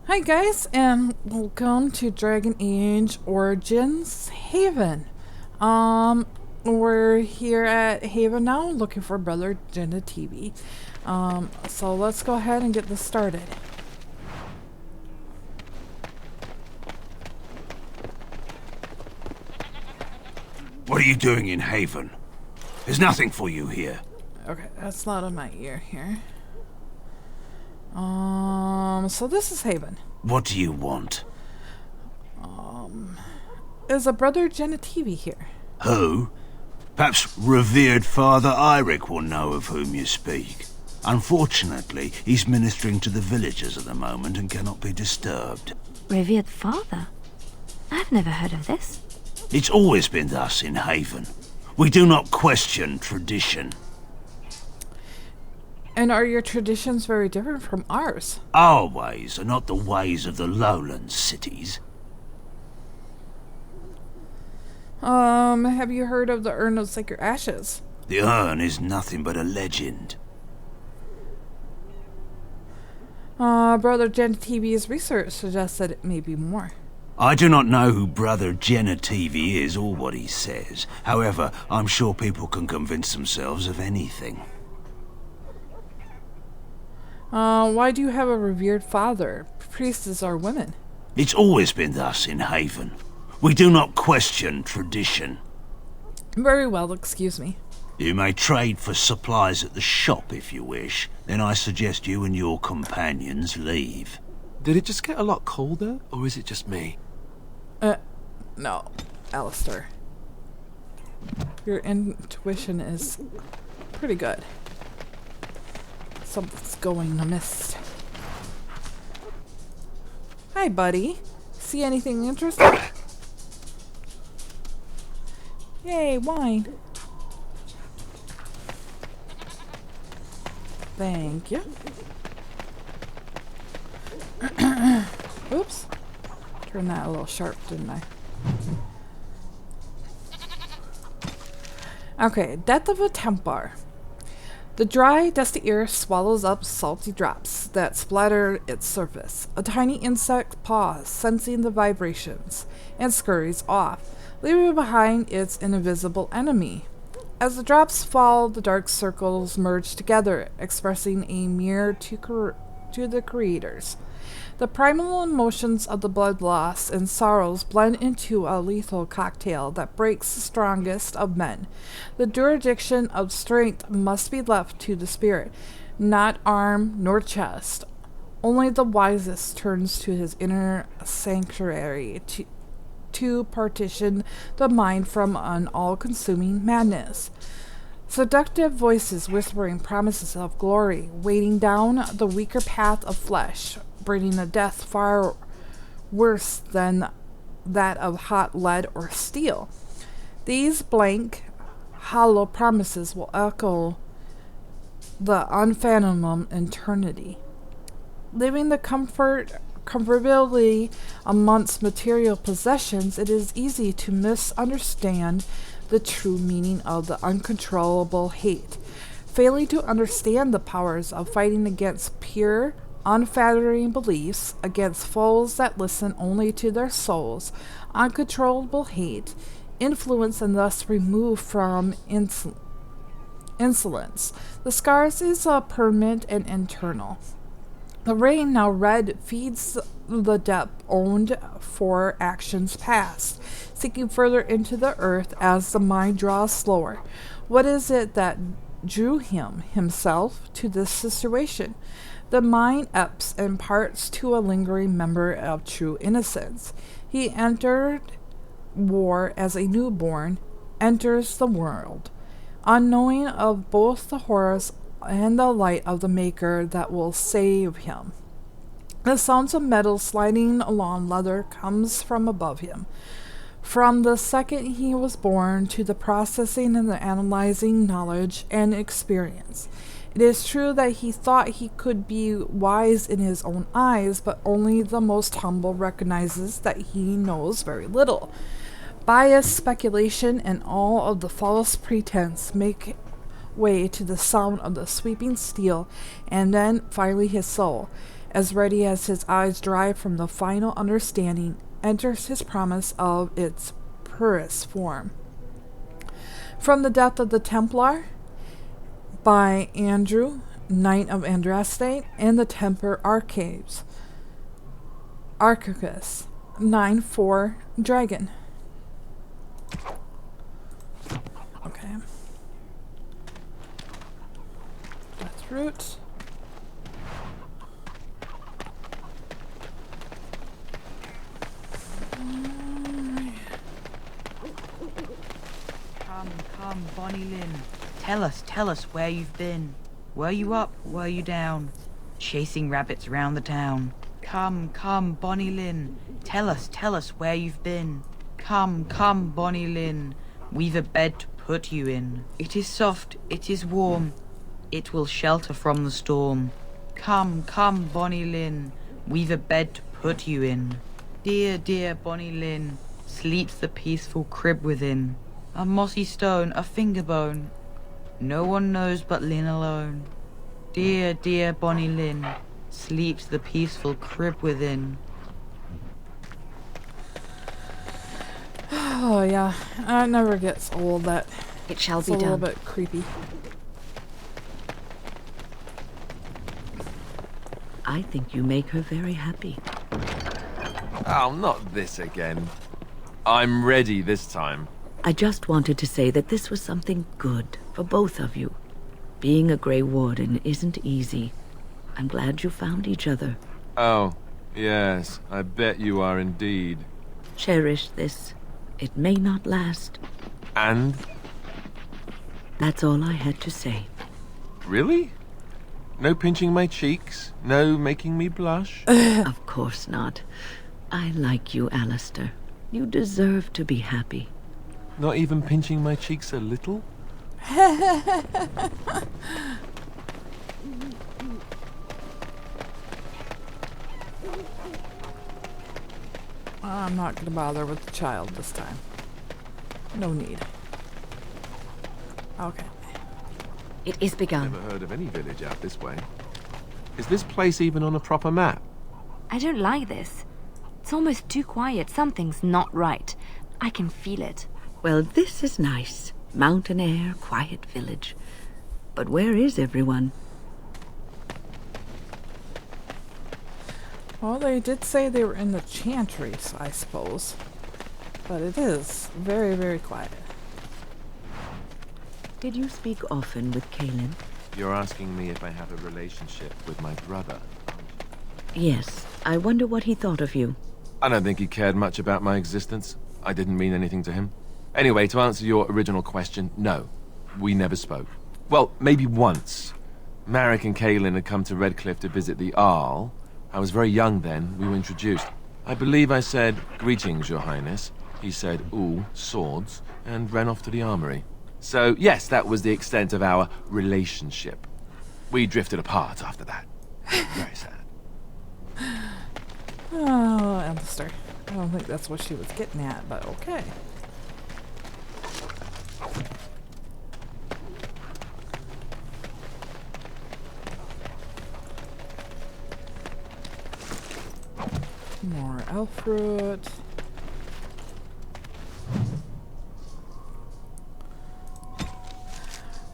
Hi guys, and welcome to Dragon Age Origins Haven. We're here at Haven now, looking for Brother Chantry. So let's go ahead and get this started. What are you doing in Haven? There's nothing for you here. Okay, that's not in my ear here. So this is Haven. What do you want? Is a Brother Chantry here? Who? Perhaps revered Father Eirik will know of whom you speak. Unfortunately, he's ministering to the villagers at the moment and cannot be disturbed. Revered father? I've never heard of this. It's always been thus in Haven. We do not question tradition. And are your traditions very different from ours? Our ways are not the ways of the lowland cities. Have you heard of the Urn of Sacred Ashes? The urn is nothing but a legend. Brother Chantry's research suggests that it may be more. I do not know who Brother Chantry is or what he says. However, I'm sure people can convince themselves of anything. Why do you have a revered father? Priests are women. It's always been thus in Haven. We do not question tradition. Very well, excuse me. You may trade for supplies at the shop if you wish. Then I suggest you and your companions leave. Did it just get a lot colder, or is it just me? No, Alistair. Your intuition is pretty good. Something's going amiss. Hi, buddy. See anything interesting? Yay, wine. Thank you. Oops. Turned that a little sharp, didn't I? Okay, Death of a Templar. The dry, dusty air swallows up salty drops that splatter its surface. A tiny insect paws, sensing the vibrations, and scurries off, leaving behind its invisible enemy. As the drops fall, the dark circles merge together, expressing a mirror to the creators. The primal emotions of the blood loss and sorrows blend into a lethal cocktail that breaks the strongest of men. The jurisdiction of strength must be left to the spirit, not arm nor chest. Only the wisest turns to his inner sanctuary to partition the mind from an all-consuming madness. Seductive voices whispering promises of glory, weighting down the weaker path of flesh, bringing a death far worse than that of hot lead or steel. These blank, hollow promises will echo the unfathomable eternity. Living the comfortability amongst material possessions, it is easy to misunderstand the true meaning of the uncontrollable hate. Failing to understand the powers of fighting against pure, unfathoming beliefs, against foes that listen only to their souls, uncontrollable hate, influence, and thus removed from insolence. The scars is permanent and internal. The rain, now red, feeds the depth owned for actions past, sinking further into the earth as the mind draws slower. What is it that drew himself, to this situation? The mind ebbs and parts to a lingering memory of true innocence. He entered war as a newborn, enters the world, unknowing of both the horrors and the light of the Maker that will save him. The sounds of metal sliding along leather comes from above him. From the second he was born to the processing and the analyzing knowledge and experience. It is true that he thought he could be wise in his own eyes, but only the most humble recognizes that he knows very little. Bias, speculation, and all of the false pretense make way to the sound of the sweeping steel, and then finally his soul. as ready as his eyes dry from the final understanding, enters his promise of its purest form. From the Death of the Templar by Andrew, Knight of Andraste, and the Temper Archives. Archicus, 9-4 Dragon. Okay. That's root. Come, Bonnie Lynn. Tell us where you've been. Were you up, were you down? Chasing rabbits round the town. Come, Bonnie Lynn. Tell us where you've been. Come, Bonnie Lynn. We've a bed to put you in. It is soft, it is warm. It will shelter from the storm. Come, Bonnie Lynn. We've a bed to put you in. Dear Bonnie Lynn. Sleeps the peaceful crib within. A mossy stone, a finger bone. No one knows but Lynn alone. Dear Bonnie Lynn. Sleeps the peaceful crib within. Oh yeah, it never gets old. That It shall it's be a little done. bit creepy. I think you make her very happy. Oh, not this again. I'm ready this time. I just wanted to say that this was something good for both of you. Being a Grey Warden isn't easy. I'm glad you found each other. Oh, yes, I bet you are indeed. Cherish this. It may not last. And? That's all I had to say. Really? No pinching my cheeks? No making me blush? Of course not. I like you, Alistair. You deserve to be happy. Not even pinching my cheeks a little? I'm not going to bother with the child this time. No need. Okay. It is begun. Never heard of any village out this way. Is this place even on a proper map? I don't like this. It's almost too quiet. Something's not right. I can feel it. Well, this is nice. Mountain air, quiet village. But where is everyone? Well, they did say they were in the chantry, so I suppose. But it is very, very quiet. Did you speak often with Kaelin? You're asking me if I have a relationship with my brother. Yes. I wonder what he thought of you. I don't think he cared much about my existence. I didn't mean anything to him. Anyway, to answer your original question, no. We never spoke. Well, maybe once. Marek and Kaelin had come to Redcliffe to visit the Arl. I was very young then. We were introduced. I believe I said, "Greetings, Your Highness." He said, "Ooh, swords," and ran off to the armory. So, yes, that was the extent of our relationship. We drifted apart after that. Very sad. Oh, Alistair. I don't think that's what she was getting at, but okay. More elf fruit.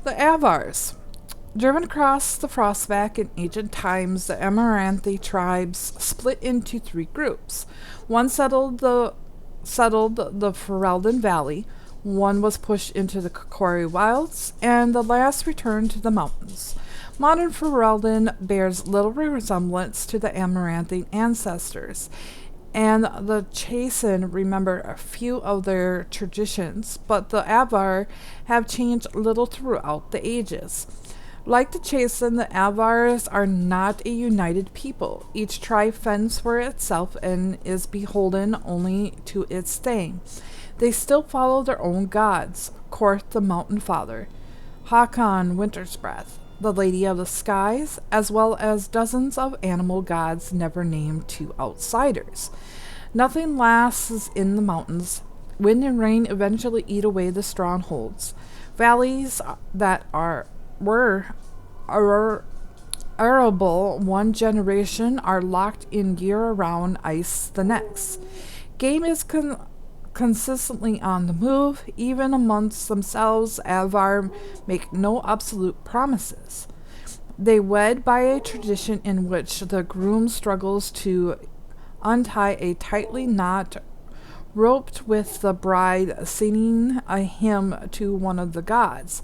The Avars. Driven across the Frostback in ancient times, the Amaranthi tribes split into three groups. One settled the Ferelden Valley, one was pushed into the Kokori Wilds, and the last returned to the mountains. Modern Ferelden bears little resemblance to the Amaranthi ancestors, and the Chaasen remember a few of their traditions, but the Avar have changed little throughout the ages. Like the Chaasen, the Avars are not a united people. Each tribe fends for itself and is beholden only to its thing. They still follow their own gods, Korth the Mountain Father, Hakon Winter's Breath, the Lady of the Skies, as well as dozens of animal gods never named to outsiders. Nothing lasts in the mountains. Wind and rain eventually eat away the strongholds. Valleys that were arable one generation are locked in year-round ice the next. Game is consistently on the move. Even amongst themselves, Avar make no absolute promises. They wed by a tradition in which the groom struggles to untie a tightly knot roped with the bride singing a hymn to one of the gods.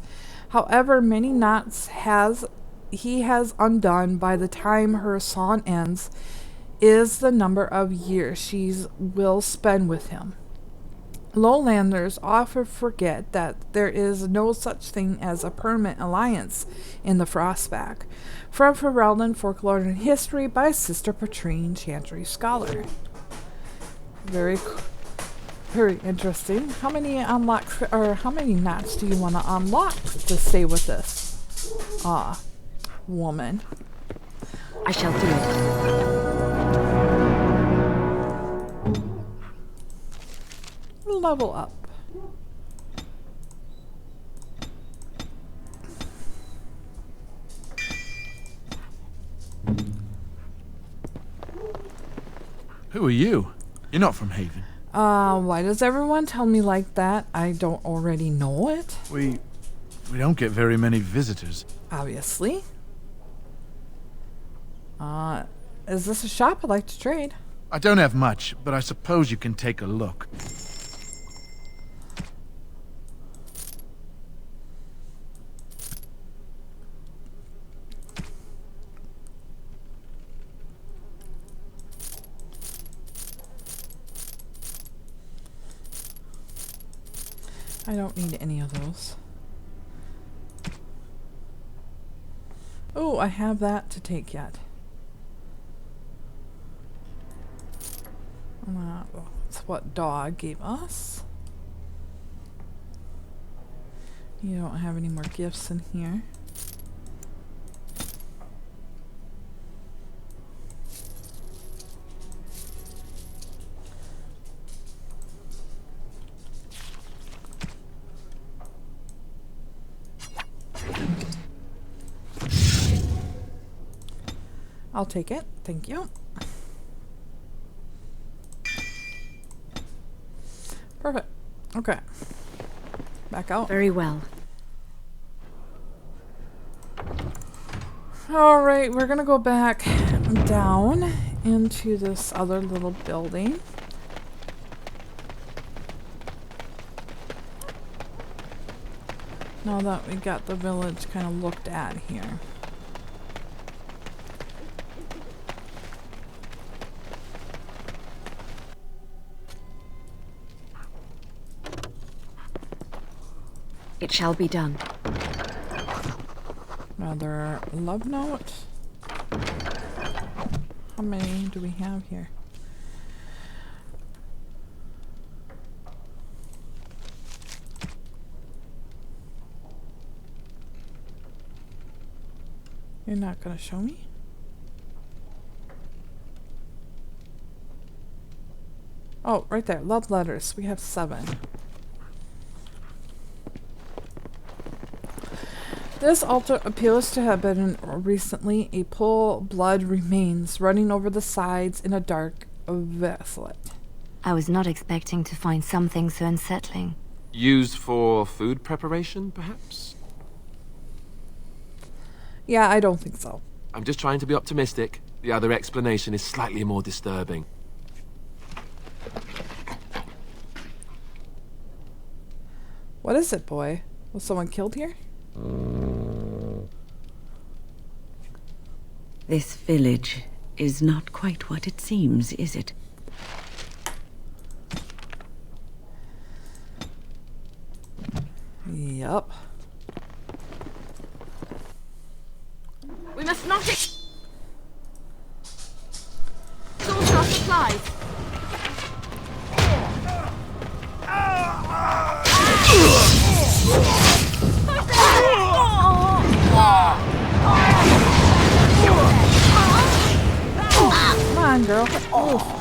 However many knots he has undone by the time her song ends is the number of years she will spend with him. Lowlanders often forget that there is no such thing as a permanent alliance in the Frostback. From Ferelden Folklore and History by Sister Brother Chantry Scholar. Very interesting. How many knots do you want to unlock to stay with this woman? I shall do it. Level up. Who are you? You're not from Haven. Why does everyone tell me like that? I don't already know it. We don't get very many visitors. Obviously. Is this a shop? I'd like to trade. I don't have much, but I suppose you can take a look. I don't need any of those. Oh, I have that to take yet. That's what dog gave us. You don't have any more gifts in here. I'll take it. Thank you. Perfect. Okay. Back out. Very well. Alright, we're gonna go back down into this other little building. Now that we got the village kind of looked at here. It shall be done. Another love note. How many do we have here? You're not gonna show me? Oh, right there. Love letters. We have 7. This altar appears to have been recently a pool. Blood remains running over the sides in a dark vessel. I was not expecting to find something so unsettling. Used for food preparation, perhaps? Yeah, I don't think so. I'm just trying to be optimistic. The other explanation is slightly more disturbing. What is it, boy? Was someone killed here? This village is not quite what it seems, is it? Yup. We must not source our supplies. Come on, girl. Oh.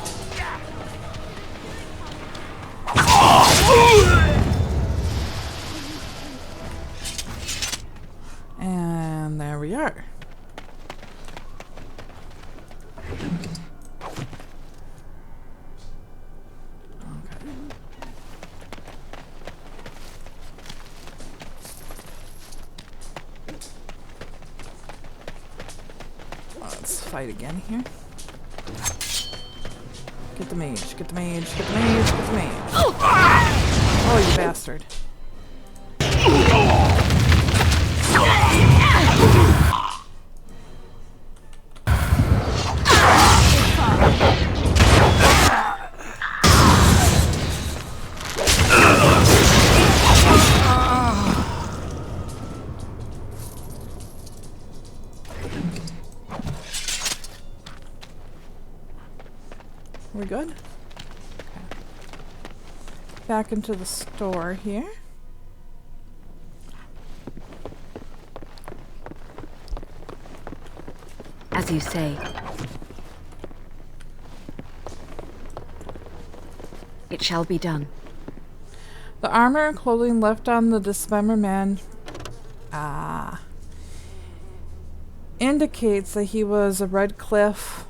And there we are. fight again here. Get the mage, get the mage, get the mage, get the mage. Oh, you bastard. We good? Okay. Back into the store here. As you say. It shall be done. The armor and clothing left on the dismembered man indicates that he was a Red Cliff,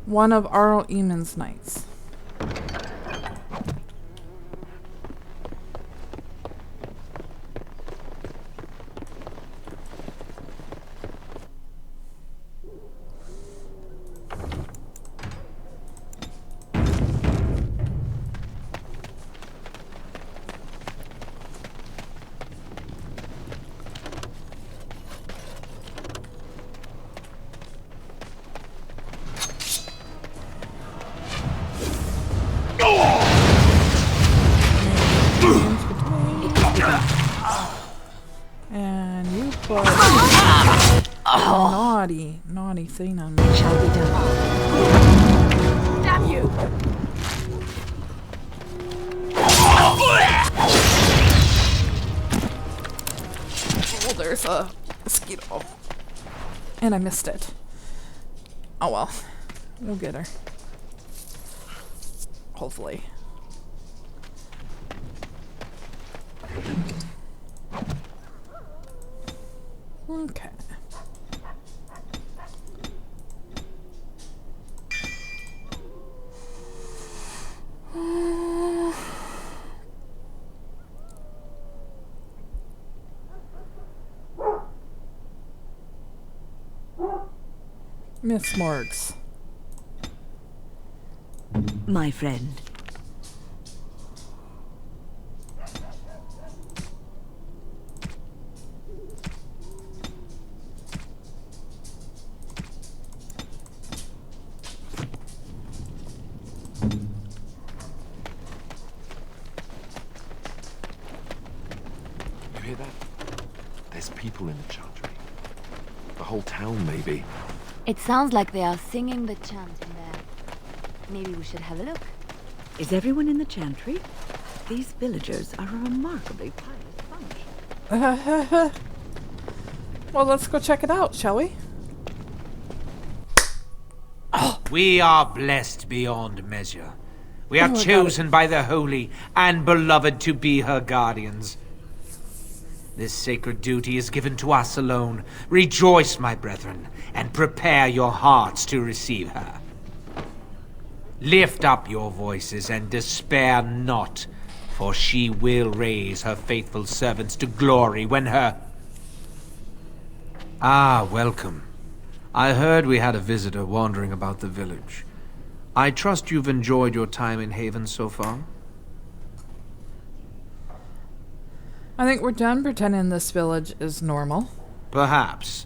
one of Arl Eamon's knights. And you put naughty thing on me. It shall be done. Damn you! Oh, there's a mosquito. And I missed it. Oh well. We'll get her. Hopefully. Okay. Miss Morgs. My friend. You hear that? There's people in the Chantry. The whole town, maybe. It sounds like they are singing the chant in there. Maybe we should have a look. Is everyone in the Chantry? These villagers are a remarkably pious bunch. Well, let's go check it out, shall we? We are blessed beyond measure. We are Oh, I got chosen by the holy and beloved to be her guardians. This sacred duty is given to us alone. Rejoice, my brethren, and prepare your hearts to receive her. Lift up your voices and despair not, for she will raise her faithful servants to glory when her... Ah, welcome. I heard we had a visitor wandering about the village. I trust you've enjoyed your time in Haven so far? I think we're done pretending this village is normal. Perhaps.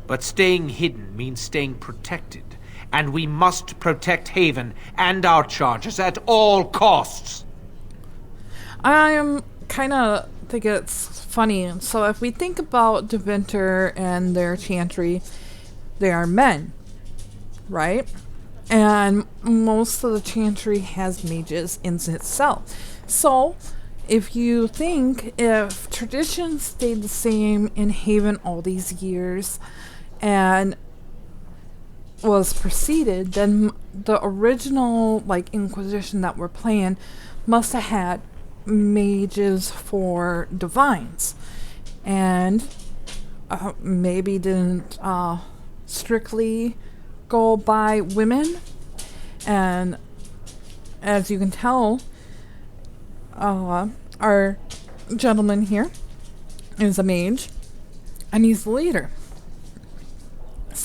But staying hidden means staying protected. And we must protect Haven and our charges at all costs. I am kind of think it's funny. So if we think about Deventer and their chantry, they are men, right? And most of the chantry has mages in itself. So if you think if tradition stayed the same in Haven all these years and was preceded, then the original Inquisition that we're playing must have had mages for divines, and maybe didn't strictly go by women. And as you can tell, our gentleman here is a mage, and he's the leader.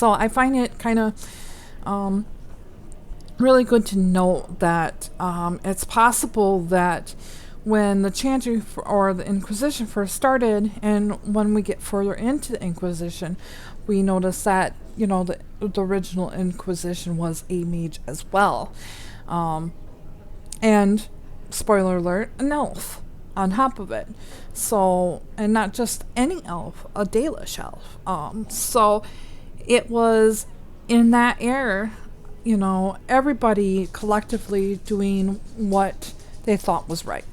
So I find it kind of really good to note that it's possible that when the Chantry or the Inquisition first started, and when we get further into the Inquisition, we notice that, you know, the original Inquisition was a mage as well. And, spoiler alert, an elf on top of it. So, and not just any elf, a Dalish elf. So, it was in that era, you know, everybody collectively doing what they thought was right.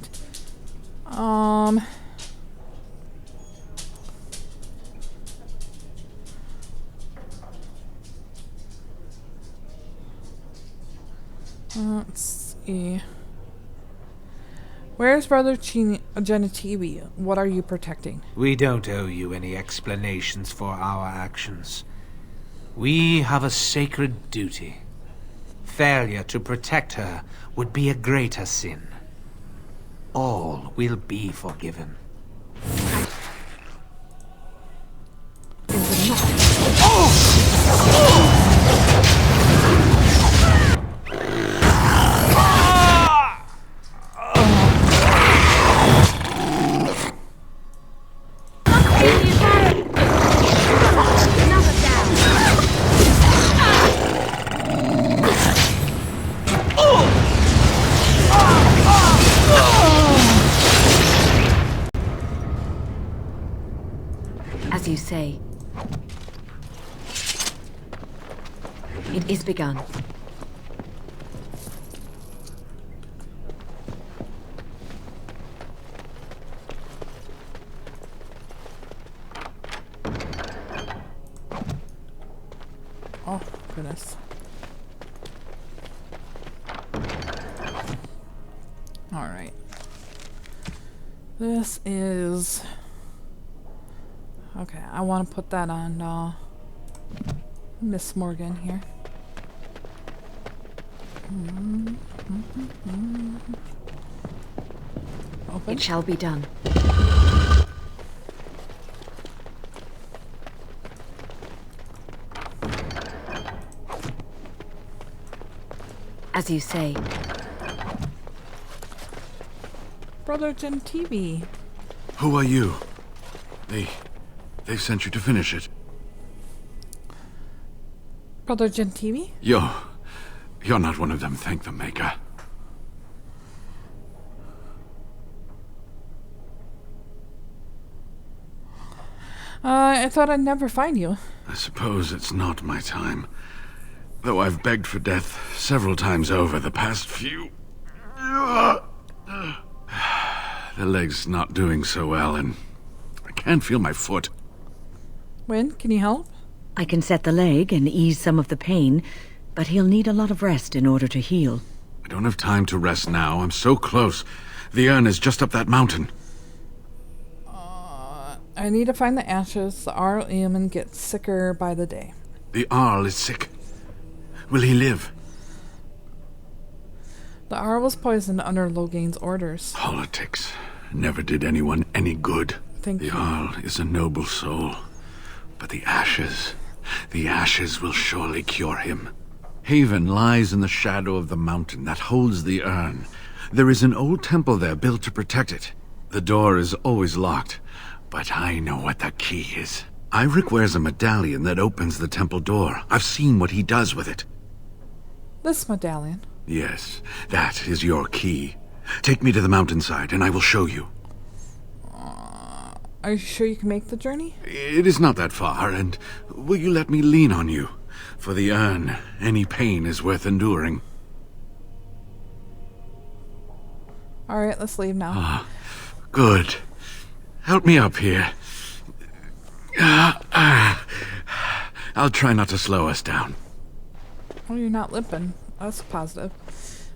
Let's see. Where's Brother Genetivi? What are you protecting? We don't owe you any explanations for our actions. We have a sacred duty. Failure to protect her would be a greater sin. All will be forgiven. As you say, it is begun. Oh, goodness. Alright. This is... Okay, I want to put that on Miss Morgan here. Open. It shall be done. As you say. Brother Gentivi. Who are you? They've sent you to finish it. Brother Gentivi? You're not one of them, thank the Maker. I thought I'd never find you. I suppose it's not my time. Though I've begged for death several times over the past few... The leg's not doing so well, and I can't feel my foot. Wynn, can you help? I can set the leg and ease some of the pain, but he'll need a lot of rest in order to heal. I don't have time to rest now. I'm so close. The urn is just up that mountain. I need to find the ashes. The Arl Eamon gets sicker by the day. The Arl is sick. Will he live? The Arl was poisoned under Loghain's orders. Politics never did anyone any good. Thank you. The Arl is a noble soul. But the ashes will surely cure him. Haven lies in the shadow of the mountain that holds the urn. There is an old temple there built to protect it. The door is always locked, but I know what the key is. Iric wears a medallion that opens the temple door. I've seen what he does with it. This medallion? Yes, that is your key. Take me to the mountainside and I will show you. Are you sure you can make the journey? It is not that far, and will you let me lean on you? For the urn, any pain is worth enduring. Alright, let's leave now. Good. Help me up here. I'll try not to slow us down. Oh, you're not limping. That's positive.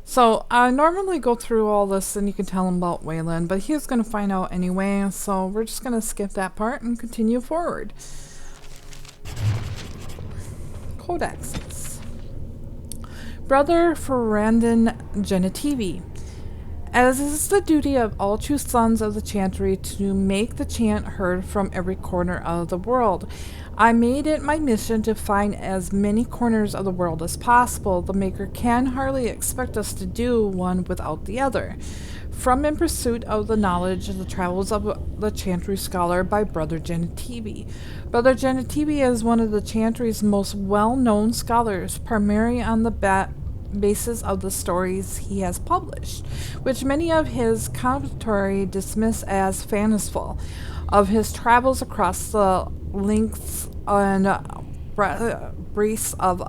So, I normally go through all this and you can tell him about Waylon, but he's going to find out anyway, so we're just going to skip that part and continue forward. Codexes. Brother Ferrandin Genetivi. As is the duty of all true sons of the Chantry to make the chant heard from every corner of the world, I made it my mission to find as many corners of the world as possible. The Maker can hardly expect us to do one without the other. From In Pursuit of the Knowledge, The Travels of the Chantry Scholar by Brother Chantry. Brother Chantry is one of the Chantry's most well-known scholars, primarily on the basis of the stories he has published, which many of his commentary dismiss as fanciful. Of his travels across the lengths and breadths of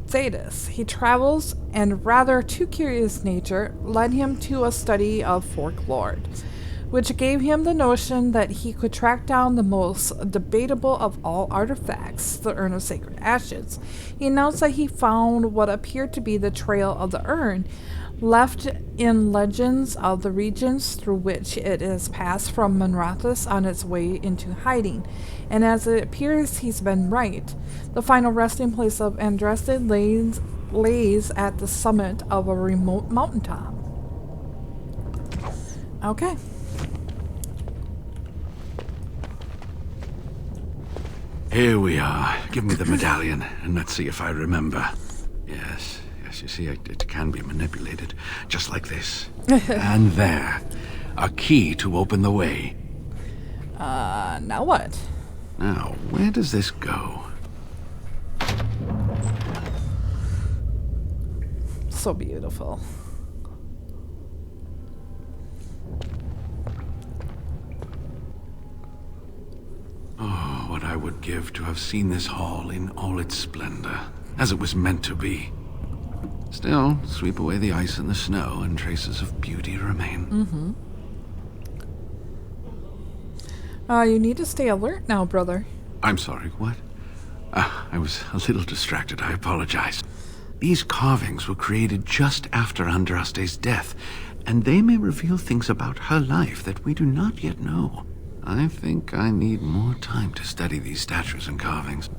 Thetis, he travels, and rather too curious nature led him to a study of folklore, which gave him the notion that he could track down the most debatable of all artifacts, the Urn of Sacred Ashes. He announced that he found what appeared to be the trail of the urn, left in legends of the regions through which it has passed from Monrathis on its way into hiding. And as it appears, he's been right. The final resting place of Andraste lays at the summit of a remote mountaintop. Okay. Here we are. Give me the medallion, and let's see if I remember. Yes, you see, it can be manipulated, just like this. And there. A key to open the way. Now what? Now, where does this go? So beautiful. Oh, what I would give to have seen this hall in all its splendor, as it was meant to be. Still, sweep away the ice and the snow, and traces of beauty remain. Mm-hmm. You need to stay alert now, brother. I'm sorry, what? I was a little distracted, I apologize. These carvings were created just after Andraste's death, and they may reveal things about her life that we do not yet know. I think I need more time to study these statues and carvings.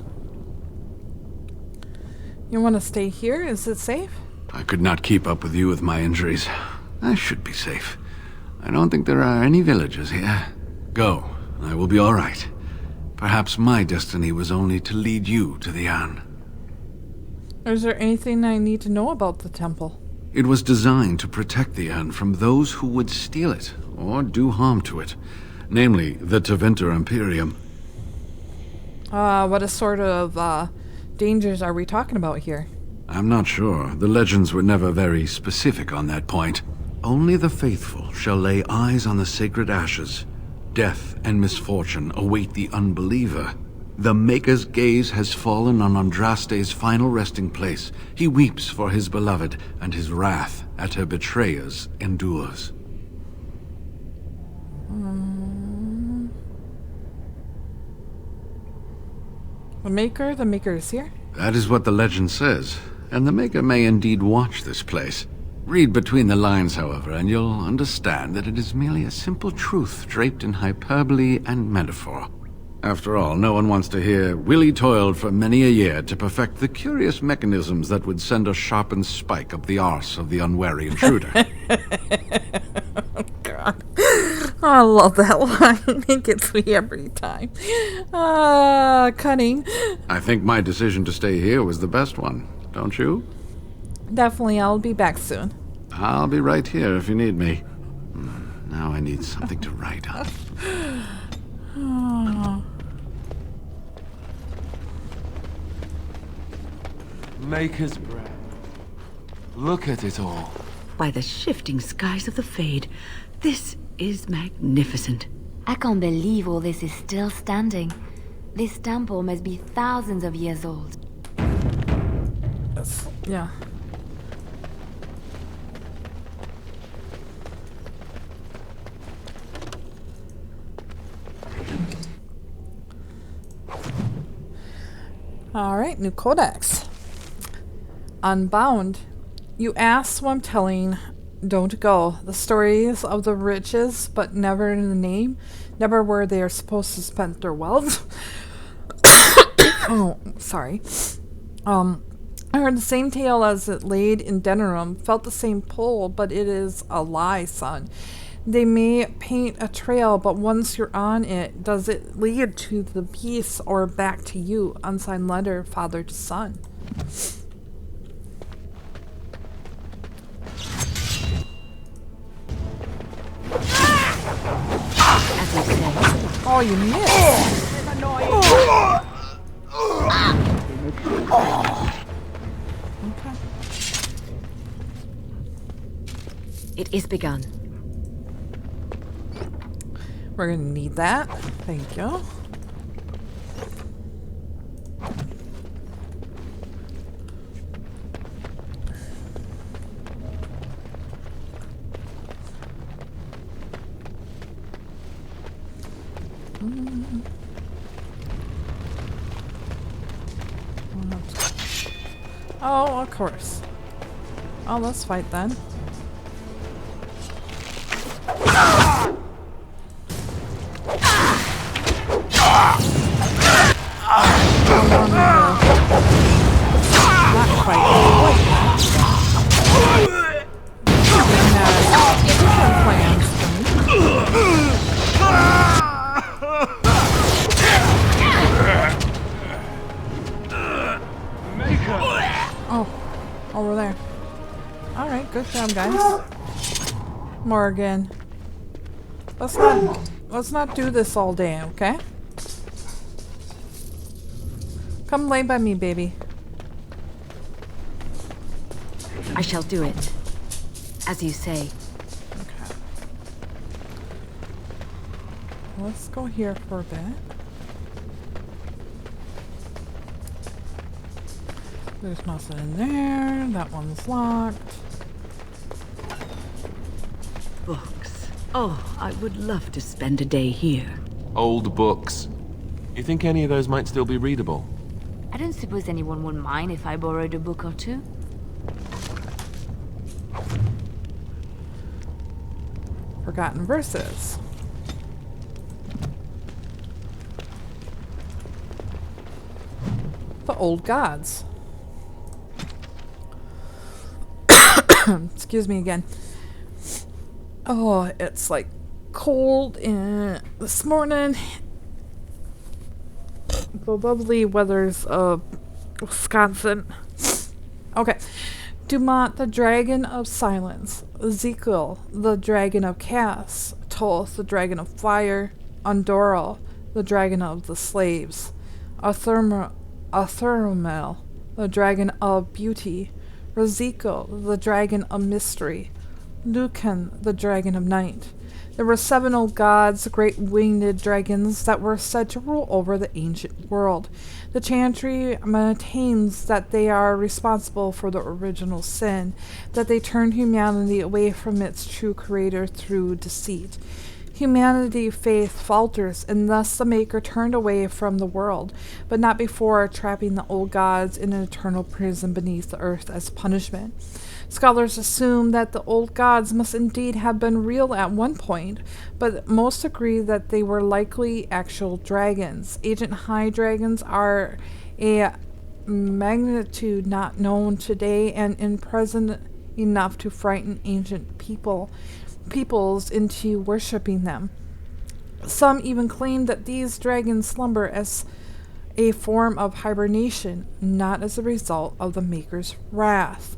You want to stay here? Is it safe? I could not keep up with you with my injuries. I should be safe. I don't think there are any villagers here. Go. I will be all right. Perhaps my destiny was only to lead you to the urn. Is there anything I need to know about the temple? It was designed to protect the urn from those who would steal it or do harm to it, namely the Tevinter Imperium. What sort of dangers are we talking about here? I'm not sure. The legends were never very specific on that point. Only the faithful shall lay eyes on the sacred ashes. Death and misfortune await the unbeliever. The Maker's gaze has fallen on Andraste's final resting place. He weeps for his beloved, and his wrath at her betrayers endures. The Maker is here? That is what the legend says, and the Maker may indeed watch this place. Read between the lines, however, and you'll understand that it is merely a simple truth draped in hyperbole and metaphor. After all, no one wants to hear, Willie toiled for many a year to perfect the curious mechanisms that would send a sharpened spike up the arse of the unwary intruder. Oh, God. I love that line. It gets me every time. Cunning. I think my decision to stay here was the best one, don't you? Definitely, I'll be back soon. I'll be right here if you need me. Now I need something to write on. Maker's breath. Look at it all. By the shifting skies of the Fade, this is magnificent. I can't believe all this is still standing. This temple must be thousands of years old. Yeah. Alright, new codex. Unbound. You ask what I'm telling, don't go. The stories of the riches, but never in the name, never where they are supposed to spend their wealth. Oh, sorry. I heard the same tale as it laid in Denerim, felt the same pull, but it is a lie, son. They may paint a trail, but once you're on it, does it lead to the beast or back to you? Unsigned letter, father to son. As you say. Oh, you missed. Okay. It is begun. We're gonna need that. Thank you. Oh, of course. Oh, let's fight then. Not quite. Plans for me. Oh, over there. Alright, good job, guys. Morgan. Let's not do this all day, okay? Come lay by me, baby. I shall do it. As you say. Okay. Let's go here for a bit. There's nothing in there. That one's locked. Books. Oh, I would love to spend a day here. Old books. You think any of those might still be readable? I don't suppose anyone would mind if I borrowed a book or two. Forgotten verses. The old gods. Excuse me again. Oh, it's like cold and this morning. The lovely weather's of Wisconsin. Okay. Dumont, the dragon of silence. Ezekiel, the dragon of chaos. Toth, the dragon of fire. Undoral, the dragon of the slaves. Athermel, the dragon of beauty. Raziel, the dragon of mystery. Lucan, the dragon of night. There were 7 old gods, great winged dragons, that were said to rule over the ancient world. The Chantry maintains that they are responsible for the original sin, that they turned humanity away from its true creator through deceit. Humanity's faith falters, and thus the Maker turned away from the world, but not before trapping the old gods in an eternal prison beneath the earth as punishment. Scholars assume that the old gods must indeed have been real at one point, but most agree that they were likely actual dragons. Ancient high dragons are a magnitude not known today and in present enough to frighten ancient peoples into worshipping them. Some even claim that these dragons slumber as a form of hibernation, not as a result of the Maker's wrath.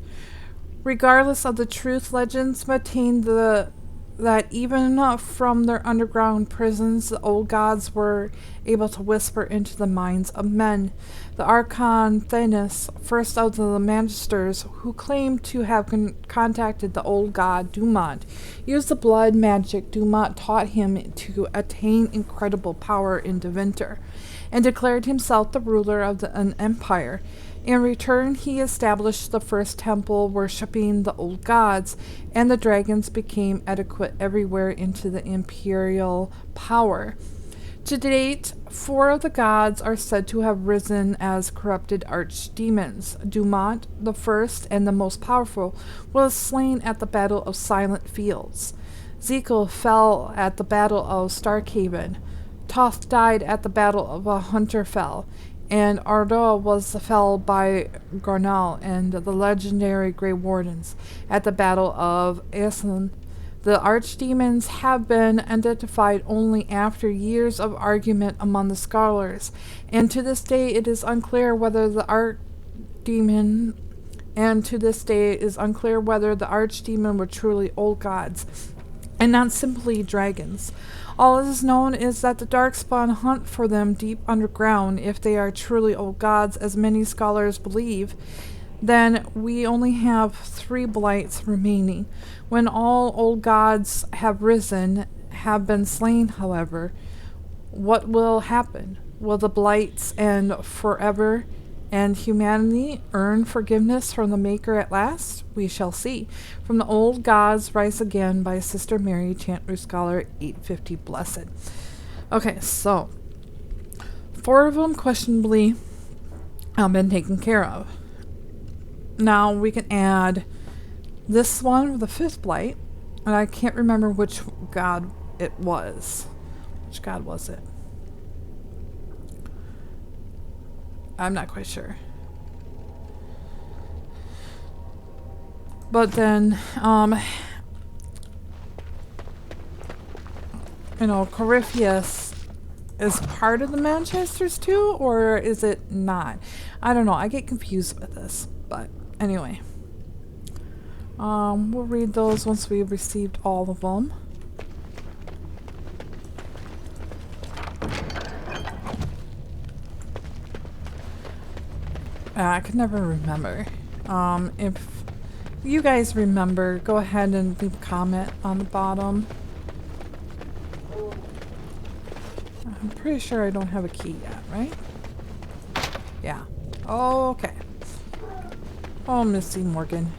Regardless of the truth, legends maintain that even from their underground prisons, the old gods were able to whisper into the minds of men. The Archon Thanos, first of the Magisters, who claimed to have contacted the old god Dumont, used the blood magic Dumont taught him to attain incredible power in Devinter, and declared himself the ruler of an empire. In return, he established the first temple worshipping the old gods, and the dragons became adequate everywhere into the imperial power. To date, 4 of the gods are said to have risen as corrupted archdemons. Dumont, the first and the most powerful, was slain at the Battle of Silent Fields. Ezekiel fell at the Battle of Starkhaven. Toth died at the Battle of Hunterfell, and Ardor was felled by Garnal and the legendary Grey Wardens at the Battle of Aslan. The archdemons have been identified only after years of argument among the scholars, and to this day it is unclear whether the archdemon were truly old gods and not simply dragons. All that is known is that the Darkspawn hunt for them deep underground. If they are truly old gods, as many scholars believe, then we only have 3 blights remaining. When all old gods have been slain, however, what will happen? Will the blights end forever and humanity earn forgiveness from the Maker at last? We shall see. From the Old Gods Rise Again by Sister Mary, Chantry Scholar, 850 Blessed. Okay, so 4 of them questionably have been taken care of. Now we can add this one, the 5th blight, and I can't remember which god it was. Which god was it? I'm not quite sure. But then, Corypheus is part of the Manchesters too, or is it not? I don't know. I get confused with this, but anyway. We'll read those once we've received all of them. I can never remember. If you guys remember, go ahead and leave a comment on the bottom. I'm pretty sure I don't have a key yet, right? Yeah. Oh, okay. Oh, Missy Morgan.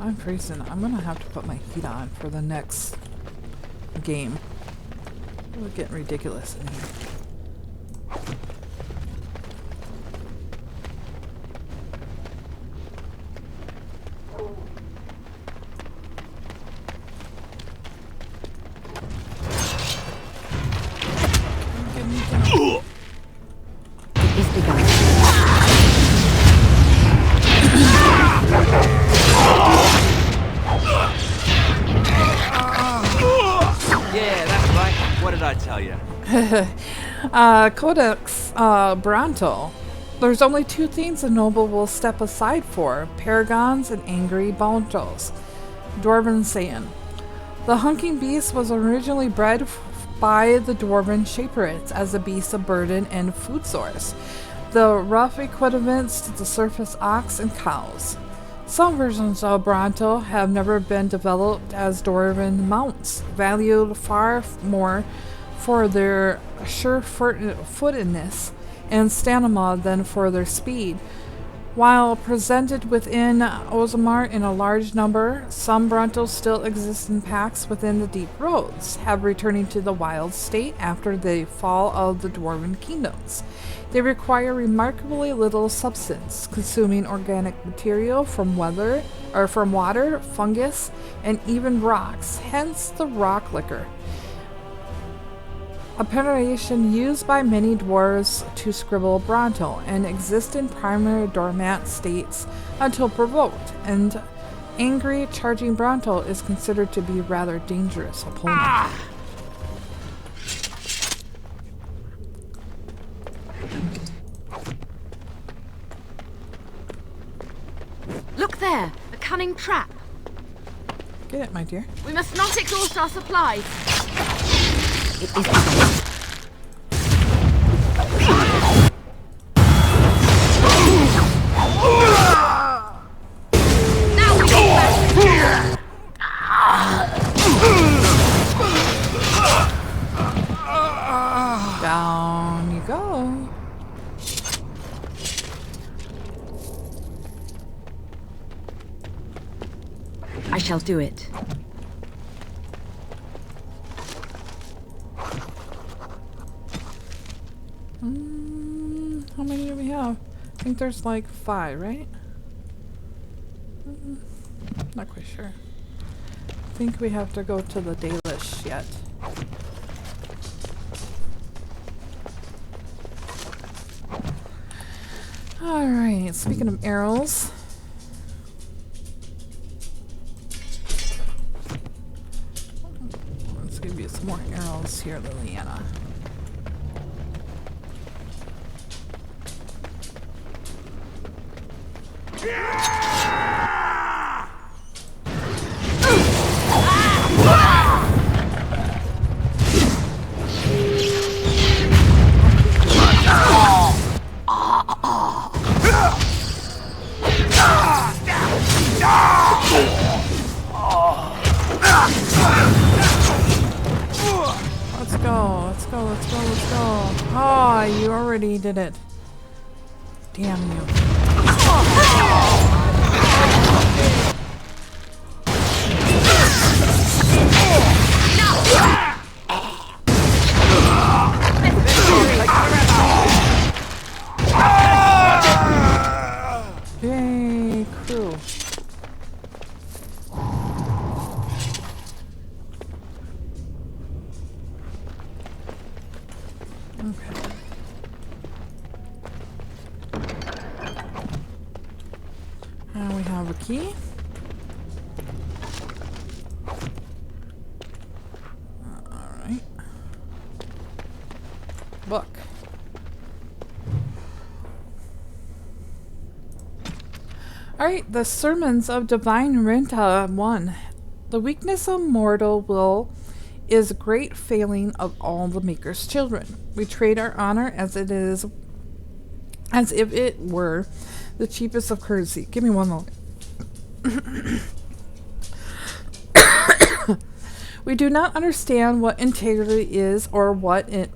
I'm freezing. I'm gonna have to put my heat on for the next game. We're getting ridiculous in here. Codex Bronto. There's only 2 things a noble will step aside for: paragons and angry Bontos. Dwarven saying. The hunking beast was originally bred by the Dwarven Shaperites as a beast of burden and food source, the rough equivalents to the surface ox and cows. Some versions of Bronto have never been developed as Dwarven mounts, valued far more for their sure-footedness and stamina than for their speed. While presented within Ozamar in a large number, some Brontos still exist in packs within the deep roads, have returning to the wild state after the fall of the Dwarven kingdoms. They require remarkably little substance, consuming organic material from water, fungus, and even rocks, hence the rock liquor. A penetration used by many dwarves to scribble Bronto and exist in primary dormant states until provoked, and angry charging Bronto is considered to be a rather dangerous opponent. Look there, a cunning trap. Get it, my dear. We must not exhaust our supplies. It is begun. Now we go back. Down you go. I shall do it. How many do we have? I think there's like 5, right? Not quite sure. I think we have to go to the Dalish yet. Alright, speaking of arrows. Let's give you some more arrows here, Liliana. Let's go. Oh, you already did it. Damn you. Yay, crew. Okay. And we have a key. Alright. Book. Alright, the Sermons of Divine Renta 1. The weakness of mortal will is a great failing of all the Maker's children. We trade our honor as if it were the cheapest of courtesy. Give me one moment. We do not understand what integrity is or what it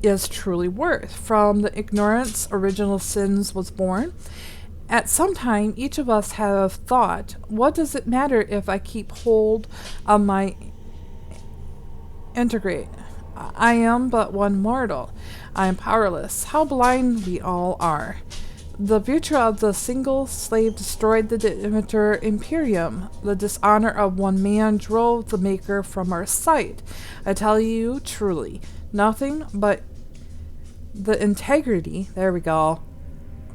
is truly worth. From the ignorance original sins was born. At some time, each of us have thought, what does it matter if I keep hold of my integrate? I am but one mortal. I am powerless. How blind we all are. The virtue of the single slave destroyed the Demeter Imperium. The dishonor of one man drove the Maker from our sight. I tell you truly, nothing but the integrity, there we go,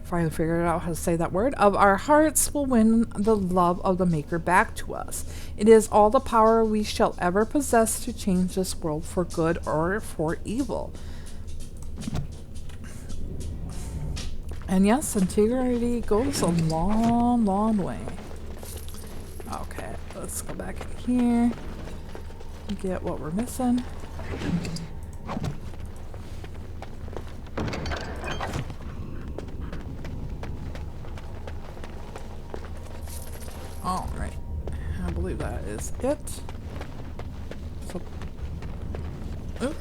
finally figured out how to say that word, of our hearts will win the love of the Maker back to us. It is all the power we shall ever possess to change this world for good or for evil. And yes, integrity goes a long, long way. Okay, let's go back in here. Get what we're missing. Alright, I believe that is it. So, oop,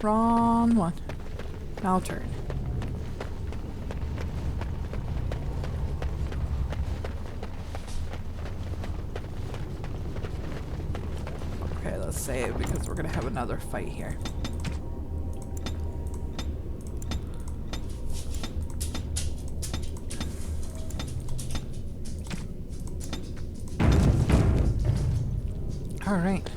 wrong one. Now turn. Okay, let's save because we're gonna have another fight here. Alright.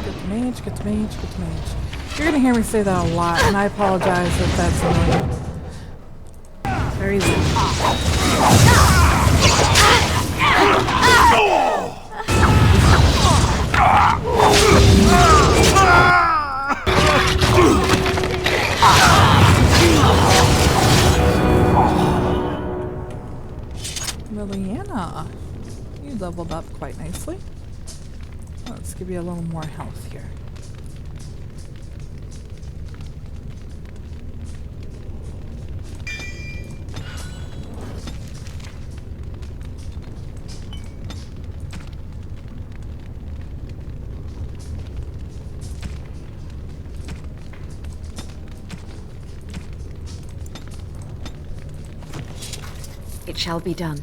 Get the mage, get the mage, get the mage. You're gonna hear me say that a lot, and I apologize if that's annoying. Very easy. Liliana, you leveled up quite nicely. Let's give you a little more health here. It shall be done.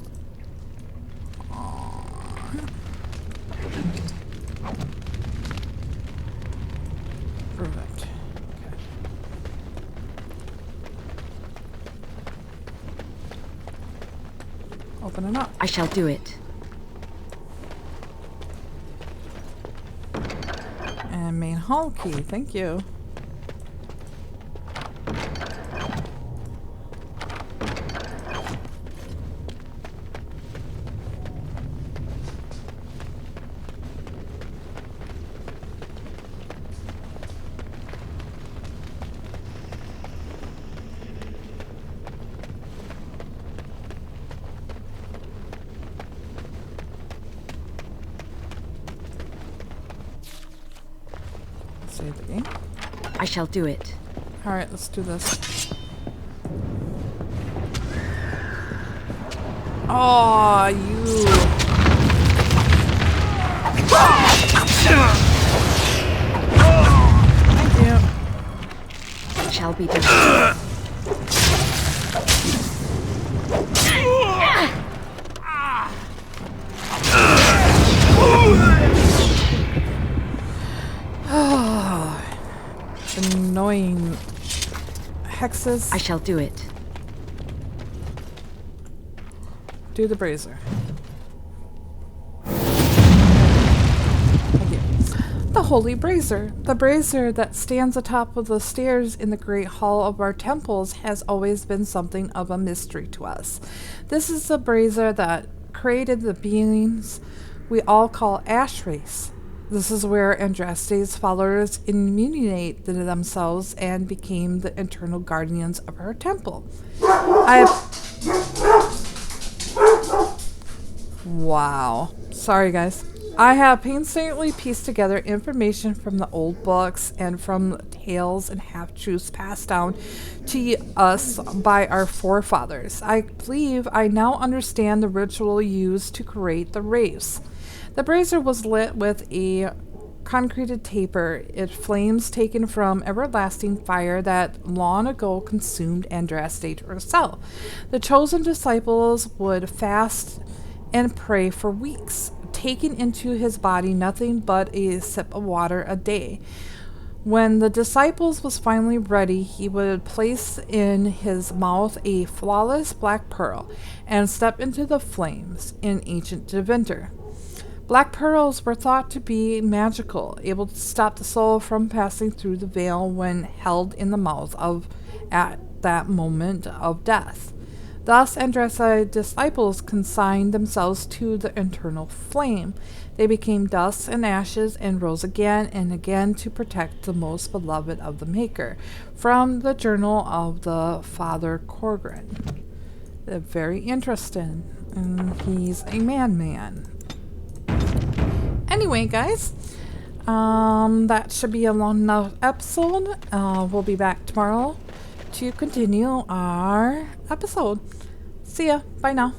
Perfect. Okay. Open it up. I shall do it. And main hall key, thank you. I shall do it. Alright, let's do this. Oh, you. Thank you. It shall be done. Annoying hexes. I shall do it. Do the brazier. The Holy Brazier. The brazier that stands atop of the stairs in the Great Hall of our temples has always been something of a mystery to us. This is the brazier that created the beings we all call Ash Race. This is where Andraste's followers immuniated themselves and became the eternal guardians of our temple. Wow. Sorry, guys. I have painstakingly pieced together information from the old books and from tales and half-truths passed down to us by our forefathers. I believe I now understand the ritual used to create the race. The brazier was lit with a concreted taper, its flames taken from everlasting fire that long ago consumed Andraste herself. The chosen disciples would fast and pray for weeks, taking into his body nothing but a sip of water a day. When the disciples was finally ready, he would place in his mouth a flawless black pearl and step into the flames in ancient Deventer. Black pearls were thought to be magical, able to stop the soul from passing through the veil when held in the mouth at that moment of death. Thus, Andraste's disciples consigned themselves to the eternal flame. They became dust and ashes and rose again and again to protect the most beloved of the Maker. From the Journal of the Father Corgrin. Very interesting. And he's a man. Anyway, guys, that should be a long enough episode. We'll be back tomorrow to continue our episode. See ya. Bye now.